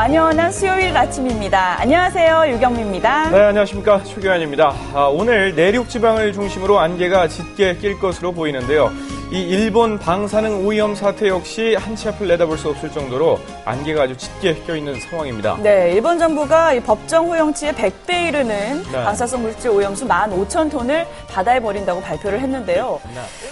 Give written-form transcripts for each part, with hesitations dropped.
완연한 수요일 아침입니다. 안녕하세요. 유경미입니다. 네, 안녕하십니까. 최규환입니다. 오늘 내륙 지방을 중심으로 안개가 짙게 낄 것으로 보이는데요. 이 일본 방사능 오염 사태 역시 한치 앞을 내다볼 수 없을 정도로 안개가 아주 짙게 껴있는 상황입니다. 네, 일본 정부가 이 법정 허용치의 100배 이르는 방사성 물질 오염수 15,000톤을 바다에 버린다고 발표를 했는데요.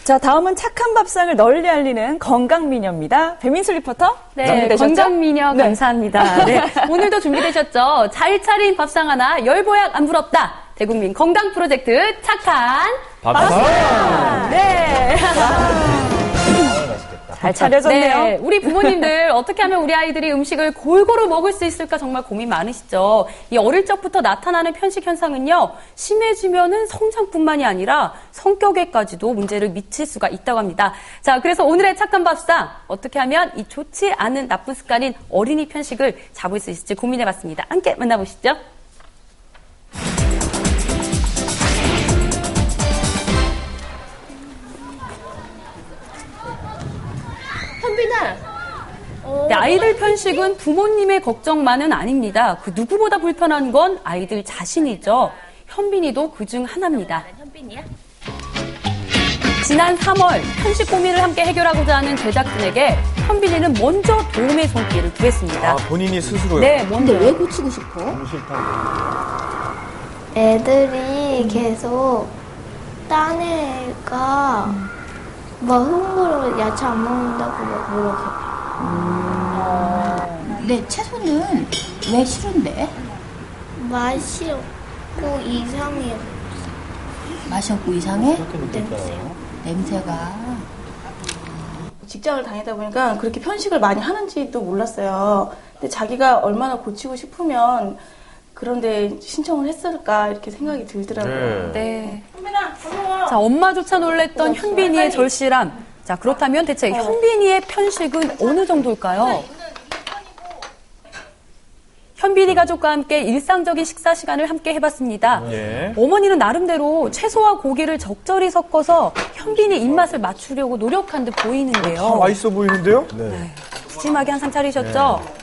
자, 다음은 착한 밥상을 널리 알리는 건강미녀입니다. 배민수 리포터. 네, 건강미녀 감사합니다. 네, 오늘도 준비되셨죠? 잘 차린 밥상 하나, 열보약 안 부럽다. 대국민 건강 프로젝트 착한 밥상. 네. 잘 차려졌네요. 네, 우리 부모님들 어떻게 하면 우리 아이들이 음식을 골고루 먹을 수 있을까 정말 고민 많으시죠. 이 어릴 적부터 나타나는 편식 현상은요, 심해지면은 성장뿐만이 아니라 성격에까지도 문제를 미칠 수가 있다고 합니다. 자, 그래서 오늘의 착한 밥상, 어떻게 하면 이 좋지 않은 나쁜 습관인 어린이 편식을 잡을 수 있을지 고민해봤습니다. 함께 만나보시죠. 현빈아. 네, 아이들 편식은 부모님의 걱정만은 아닙니다. 그 누구보다 불편한 건 아이들 자신이죠. 현빈이도 그중 하나입니다. 현빈이야? 지난 3월 편식 고민을 함께 해결하고자 하는 제작진에게 현빈이는 먼저 도움의 손길을 구했습니다. 본인이 스스로요? 네, 먼저. 근데 왜 고치고 싶어? 너무 싫다고. 애들이 계속 딴 애가 뭐 흥부로 야채 안 먹는다고 막 물어봐요. 근데 채소는 왜 싫은데? 맛이 없고 이상해요. 맛이 없고 이상해? 냄새요. 냄새가. 직장을 다니다 보니까 그렇게 편식을 많이 하는지도 몰랐어요. 근데 자기가 얼마나 고치고 싶으면 그런데 신청을 했을까 이렇게 생각이 들더라고요. 네. 자, 엄마조차 놀랬던 현빈이의 절실함. 자, 그렇다면 대체 현빈이의 편식은 어느 정도일까요? 현빈이 가족과 함께 일상적인 식사 시간을 함께 해봤습니다. 예. 어머니는 나름대로 채소와 고기를 적절히 섞어서 현빈이 입맛을 맞추려고 노력한 듯 보이는데요. 맛있어 보이는데요? 네. 푸짐하게 항상 차리셨죠?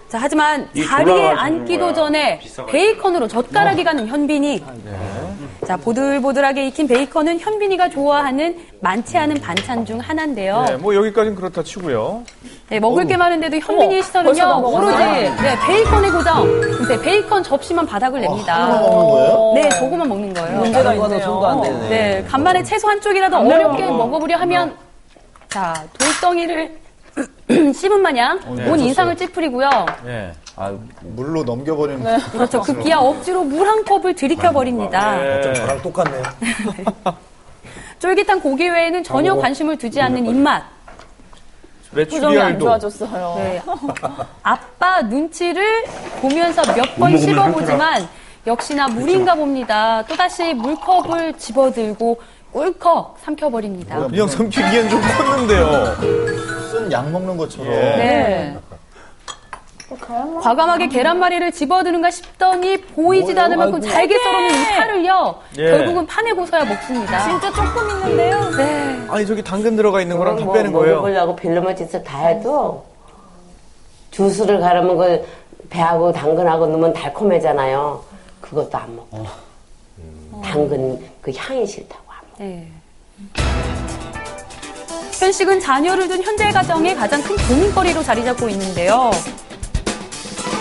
자, 하지만 자리에 앉기도 전에 베이컨으로 젓가락이 가는 현빈이. 자, 보들보들하게 익힌 베이컨은 현빈이가 좋아하는 많지 않은 반찬 중 하나인데요. 네, 뭐 여기까지는 그렇다 치고요. 네, 먹을 게 많은데도 현빈이의 시선은요, 오로지 베이컨의 고정. 근데 베이컨 접시만 바닥을 냅니다. 먹는 거예요? 네, 저거만 먹는 거예요. 문제가 있네요. 손도 안 되네. 네, 간만에 채소 한쪽이라도 어렵게 먹어보려 하면, 자, 돌덩이를 씹은 마냥 온 인상을 찌푸리고요. 네. 물로 넘겨버리는. 그렇죠. 그 기아 억지로 물 한 컵을 들이켜버립니다. 좀 저랑 똑같네요. 쫄깃한 고기 외에는 전혀 관심을 두지 않는 입맛. 표정이 안 메추리알도. 좋아졌어요. 네. 아빠 눈치를 보면서 몇 번 씹어보지만 역시나 물인가 봅니다. 또다시 물컵을 집어들고 꿀꺽 삼켜버립니다. 그냥 삼키기엔 좀 컸는데요. 쓴 약 먹는 것처럼. 네. 과감하게 계란말이를 집어드는가 싶더니 보이지도 않을 만큼 잘게 썰어놓은 이 파를요. 예. 결국은 판에 고서야 먹습니다. 진짜 조금 있는데요? 네. 아니 저기 당근 들어가 있는 거랑 다 빼는 거예요. 먹으려고 빌려만 짓을 다 해도 주스를 가르면 그 배하고 당근하고 넣으면 달콤해잖아요. 그것도 안 먹고. 당근 그 향이 싫다고 안 먹고. 네. 편식은 자녀를 둔 현재 가정의 가장 큰 고민거리로 자리 잡고 있는데요.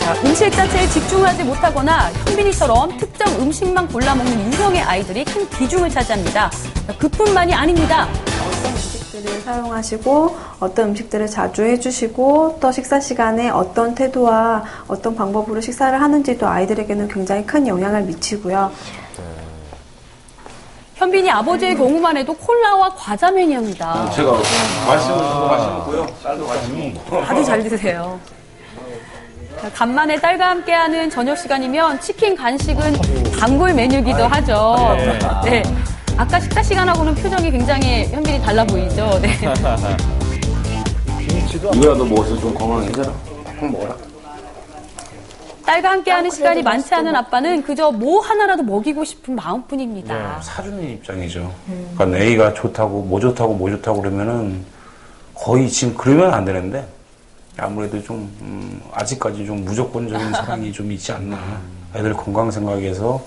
자, 음식 자체에 집중하지 못하거나 현빈이처럼 특정 음식만 골라 먹는 유형의 아이들이 큰 비중을 차지합니다. 자, 그뿐만이 아닙니다. 어떤 음식들을 사용하시고 어떤 음식들을 자주 해주시고 또 식사 시간에 어떤 태도와 어떤 방법으로 식사를 하는지도 아이들에게는 굉장히 큰 영향을 미치고요. 현빈이 아버지의 경우만 해도 콜라와 과자 매니아입니다. 제가 말씀을 더 많이 먹고요. 쌀도 많이 먹고. 다들 잘 드세요. 자, 간만에 딸과 함께하는 저녁 시간이면 치킨 간식은 단골 메뉴기도 하죠. 네. 아까 식사 시간하고는 표정이 굉장히 현빈이 달라 보이죠. 네. 이거라도 먹어서 좀 건강해져라. 한번 먹어라. 딸과 함께하는 시간이 많지 않은 아빠는 그저 뭐 하나라도 먹이고 싶은 마음뿐입니다. 사주는 입장이죠. 그러니까 애가 좋다고 뭐 좋다고 그러면은 거의 지금 그러면 안 되는데 아무래도 좀 아직까지 좀 무조건적인 사랑이 좀 있지 않나. 애들 건강 생각해서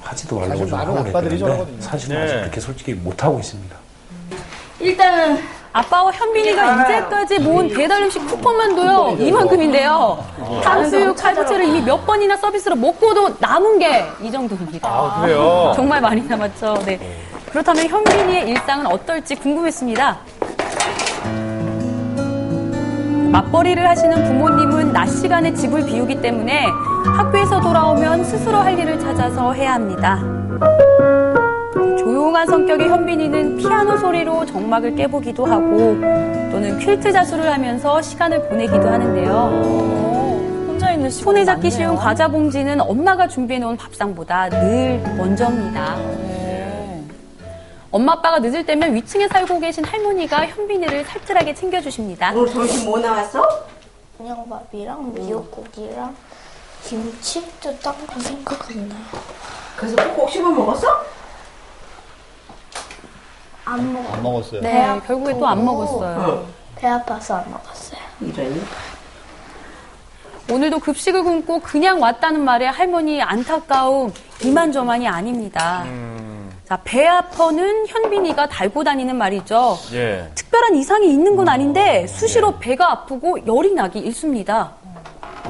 하지도 말라고 좀 하고 그랬는데 사실은 아직 그렇게 솔직히 못 하고 있습니다. 일단은 아빠와 현빈이가 이제까지 모은 배달 음식 쿠폰만도요 이만큼인데요. 탕수육, 칼부채를 이미 몇 번이나 서비스로 먹고도 남은 게 이 정도입니다. 아, 그래요? 정말 많이 남았죠. 네. 그렇다면 현빈이의 일상은 어떨지 궁금했습니다. 맞벌이를 하시는 부모님은 낮 시간에 집을 비우기 때문에 학교에서 돌아오면 스스로 할 일을 찾아서 해야 합니다. 조용한 성격의 현빈이는 피아노 소리로 정막을 깨보기도 하고 또는 퀼트 자수를 하면서 시간을 보내기도 하는데요. 혼자 있는 시간 손에 잡기 쉬운 과자 봉지는 엄마가 준비해놓은 밥상보다 늘 먼저입니다. 엄마 아빠가 늦을 때면 위층에 살고 계신 할머니가 현빈이를 살뜰하게 챙겨주십니다. 오늘 점심 뭐 나왔어? 그냥 밥이랑 미역국이랑 김치도 딴 거 생각 안 나요. 그래서 꼭 씹어 먹었어? 안 먹어. 안 먹었어요. 네, 결국에 또 안 먹었어요. 배 아파서 안 먹었어요. 이러니? 오늘도 급식을 굶고 그냥 왔다는 말에 할머니의 안타까움 이만저만이 아닙니다. 자, 배 아파는 현빈이가 달고 다니는 말이죠. 예. 특별한 이상이 있는 건 아닌데 수시로 배가 아프고 열이 나기 일쑤입니다.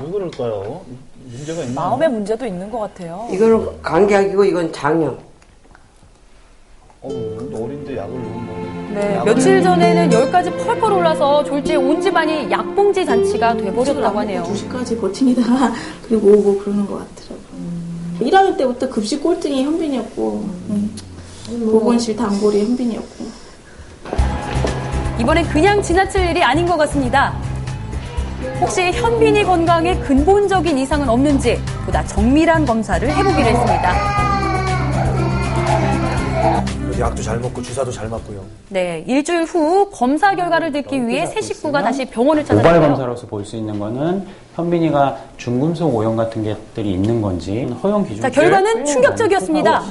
왜 그럴까요? 문제가 있나요? 마음의 문제도 있는 것 같아요. 이거는 감기약이고 이건 장염. 어린데 약을 너무 네, 며칠 전에는 열까지 펄펄 올라서 졸지에 온 집안이 약봉지 잔치가 돼버렸다고 하네요. 2시까지 버티다가 그리고 오고 그러는 것 같더라고요. 1학년 때부터 급식 꼴등이 현빈이었고 보건실 단골이 현빈이었고. 이번엔 그냥 지나칠 일이 아닌 것 같습니다. 혹시 현빈이 건강에 근본적인 이상은 없는지 보다 정밀한 검사를 해보기로 했습니다. 약도 잘 먹고 주사도 잘 맞고요. 네, 일주일 후 검사 결과를 듣기 위해 세 식구가 다시 병원을 모발 찾았는데요. 검사로서 볼 수 있는 거는 현빈이가 중금속 오염 같은 것들이 있는 건지 허용 기준. 자, 결과는 충격적이었습니다.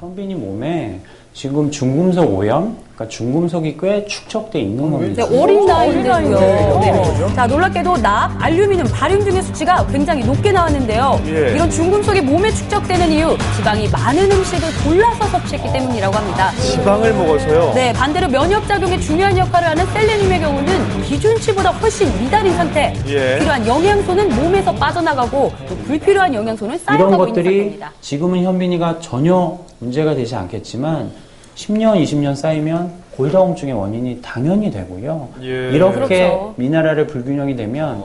현빈이 몸에 지금 중금속 오염, 그러니까 중금속이 꽤 축적돼 있는 겁니다. 네, 어린 나이인데요. 네. 자, 놀랍게도 납, 알루미늄, 바륨 등의 수치가 굉장히 높게 나왔는데요. 예. 이런 중금속이 몸에 축적되는 이유, 지방이 많은 음식을 골라서 섭취했기 때문이라고 합니다. 지방을 먹어서요? 네, 반대로 면역작용에 중요한 역할을 하는 셀레늄의 경우는 기준치보다 훨씬 미달인 상태. 예. 필요한 영양소는 몸에서 빠져나가고 또 불필요한 영양소는 이런 쌓여가고 있는 것들이 상태입니다. 지금은 현빈이가 전혀 문제가 되지 않겠지만 10년, 20년 쌓이면 골다공증의 원인이 당연히 되고요. 예. 이렇게 그렇죠. 미네랄의 불균형이 되면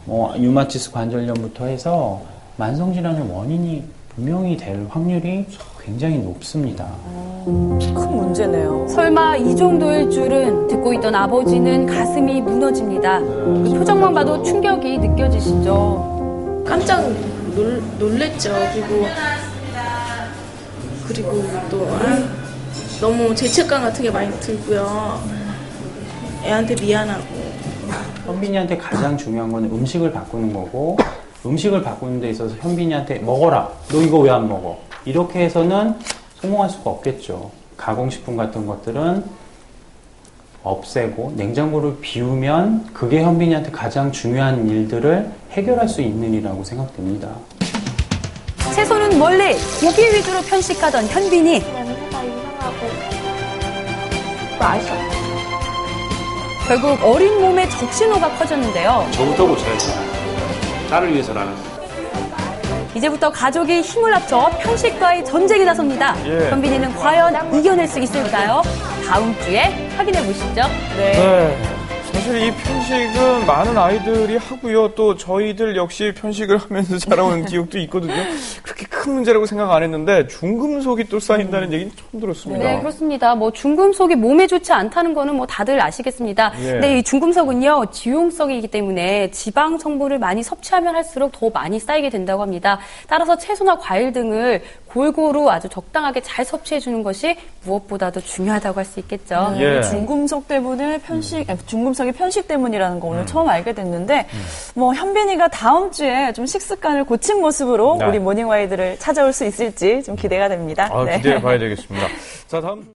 류마티스 관절염부터 해서 만성질환의 원인이 분명히 될 확률이 굉장히 높습니다. 큰 문제네요. 설마 이 정도일 줄은 듣고 있던 아버지는 가슴이 무너집니다. 그 표정만 봐도 충격이 느껴지시죠? 깜짝 놀랬죠. 그리고 또 너무 죄책감 같은 게 많이 들고요. 애한테 미안하고. 현빈이한테 가장 중요한 건 음식을 바꾸는 거고, 음식을 바꾸는 데 있어서 현빈이한테 먹어라. 너 이거 왜 안 먹어? 이렇게 해서는 성공할 수가 없겠죠. 가공식품 같은 것들은 없애고 냉장고를 비우면 그게 현빈이한테 가장 중요한 일들을 해결할 수 있는 일이라고 생각됩니다. 채소는 원래 고기 위주로 편식하던 현빈이 냄새가 이상하고 맛있어. 결국 어린 몸에 적신호가 커졌는데요. 저부터 고쳐야죠. 딸을 위해서라는. 이제부터 가족이 힘을 합쳐 편식과의 전쟁에 나섭니다. 예. 현빈이는 과연 이겨낼 수 있을까요? 다음 주에 확인해 보시죠. 네. 사실 이 편식은 많은 아이들이 하고요. 또 저희들 역시 편식을 하면서 자라온 기억도 있거든요. 그렇게 큰 문제라고 생각 안 했는데 중금속이 또 쌓인다는 얘기는 처음 들었습니다. 네, 그렇습니다. 중금속이 몸에 좋지 않다는 거는 다들 아시겠습니다. 예. 근데 이 중금속은요, 지용성이기 때문에 지방 성분을 많이 섭취하면 할수록 더 많이 쌓이게 된다고 합니다. 따라서 채소나 과일 등을 골고루 아주 적당하게 잘 섭취해주는 것이 무엇보다도 중요하다고 할 수 있겠죠. 예. 중금속 때문에 중금속이 편식 때문이라는 거 오늘 처음 알게 됐는데, 현빈이가 다음 주에 좀 식습관을 고친 모습으로 네. 우리 모닝와이드를 찾아올 수 있을지 좀 기대가 됩니다. 기대해 봐야 되겠습니다. 자, 다음.